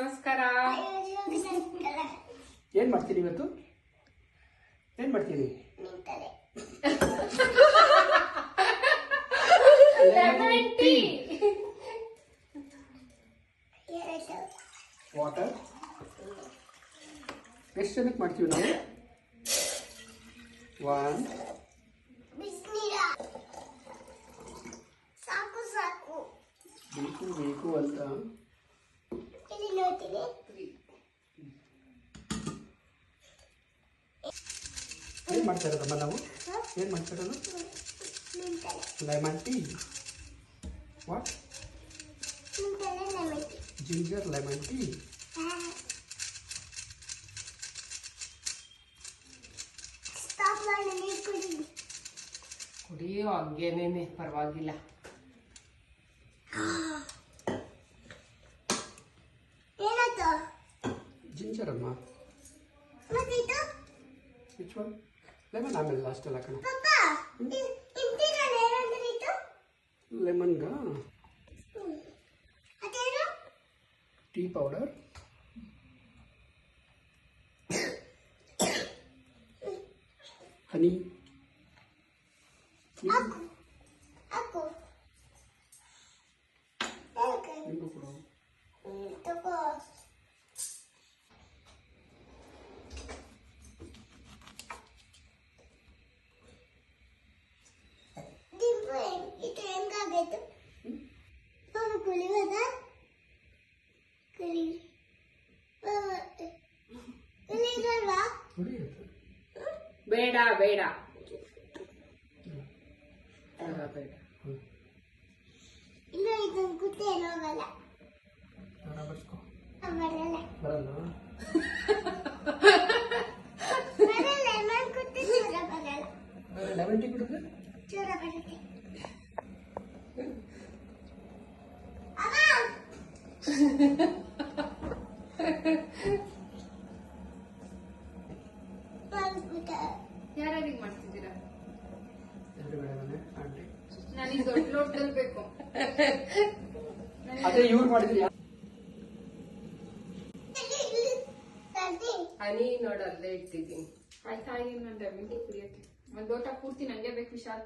ನಮಸ್ಕಾರ. ಏನ್ ಮಾಡ್ತೀರಿ ಇವತ್ತು? ಏನ್ ಮಾಡ್ತೀರಿ? Lemon tea. ವಾಟರ್. ಎಷ್ಟು ಜನಕ್ಕೆ ಮಾಡ್ತೀವಿ ನಾವು? 1 ಬೇಕು ಅಂತ ಏನ್ ಮಾಡ್ತಾ ಇರೋದಮ್ಮ ನಾವು? ಏನ್ ಮಾಡ್ತಾ ಇರೋದು? Lemon tea. What? Ginger lemon tea. ಕುಡಿಯೋ ಹಂಗೇನೇನೆ ಪರವಾಗಿಲ್ಲ. ಜಿಂಜರ್ ಅಮ್ಮ. Which one? ಲೆಮನ್ ಆಮೇಲೆ ಲಾಸ್ಟ್ ಅಲ್ಲ ಕಣ. ಲೆಮನ್ಗ ಟೀ ಪೌಡರ್, ಹನಿ, ನಿಂಬು ಕೊಡು. ಬೇಡ ಬೇಡ ಬೇಡ. ಬರಲ್ಲ. ಲೆಮನ್ ಟೀ ಕುಡಿದ್ರೆ ಯಾರಿಗೆ ಮಾಡ್ತಿದ್ದೀರಾ? ಆಂಟಿ ನನಗೆ ದೊಡ್ಡ ಲೋಟದಲ್ಲಿ ಬೇಕು. ಅದೇ ಇವ್ರು ಮಾಡಿದ್ರಿ. ಹನಿ ನೋಡಿ ಅಲ್ಲೇ ಇಟ್ಟಿದ್ದೀನಿ. ಆಯ್ತಾ? ಈಗ ನಾನು ಲೆಮನ್ ಟೀ ಕುಡಿಯೋಕ್ಕೆ ಒಂದು ಲೋಟ ಪೂರ್ತಿ ನಂಗೆ ಬೇಕು. ವಿಶಾಲ್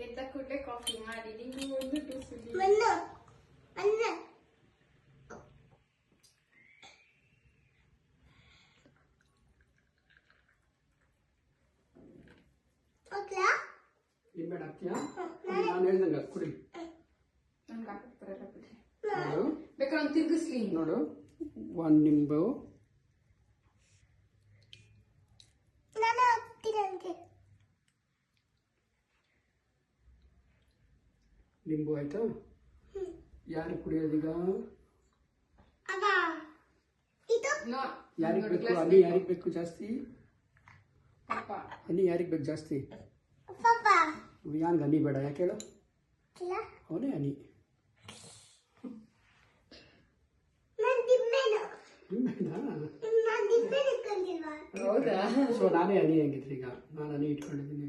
ಎದ್ದ ಕೂಡಲೇ ಕಾಫಿ ಮಾಡಿ ನೀವು ಒಂದು ಟೂಸುಡಿ. ನಿಂಬೆಹಣ್ಣು ಹಾಕ್ತೀಯಾ? ನಾನು ಹೇಳ್ದಂಗ ಕುಡಿ. ನಂಗೆ ಹಾಕಕ್ಕೆ ಬರಲ್ಲ ಬಿಡ್ರಿ. ನೋಡು, ಬೇಕಾದ್ರೆ ಒಂದು ತಿರ್ಗಿಸ್ಲಿ. ನೋಡು, 1 ನಿಂಬು, ನಿಂಬು ಆಯ್ತಾ? ಯಾರು ಕುಡಿಯೋದೀಗ? ಯಾರಿಗೆ ಬೇಕು ಹನಿ? ಯಾರಿಗೆ ಬೇಕು ಜಾಸ್ತಿ? ಹನಿ ಯಾರಿಗೆ ಬೇಕು ಜಾಸ್ತಿ? ಯಾನ್ಗೆ ಹನಿ ಬೇಡ? ಯಾಕೆ ಹೇಳು? ಅವನೇ ಹನಿ. ಹೌದಾ? ಸೊ ನಾನೇ ಹನಿ ಹೆಂಗಿದ್ರಿ? ಈಗ ನಾನು ಹನಿ ಇಟ್ಕೊಂಡಿದ್ದೀನಿ.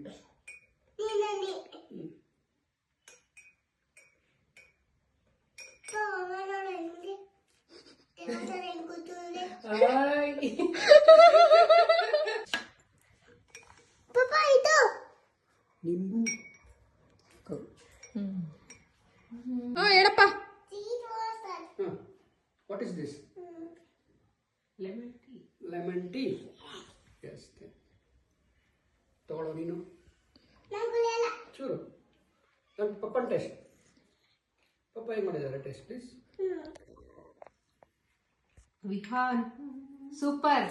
ನಿಂಬು ಹೇಳಪ್ಪ. What is this? Lemon tea. Lemon tea. Yes. ತಗೊಳ್ಳೋ ನೀನು ಚೂರು. ನನ್ನ ಪಪ್ಪನ ಟೇಸ್ಟ್. ಪಪ್ಪ ಏನು ಮಾಡಿದ್ದಾರೆ ಟೇಸ್ಟ್ ಪ್ಲೀಸ್? ವಿಹಾನ್ ಸೂಪರ್.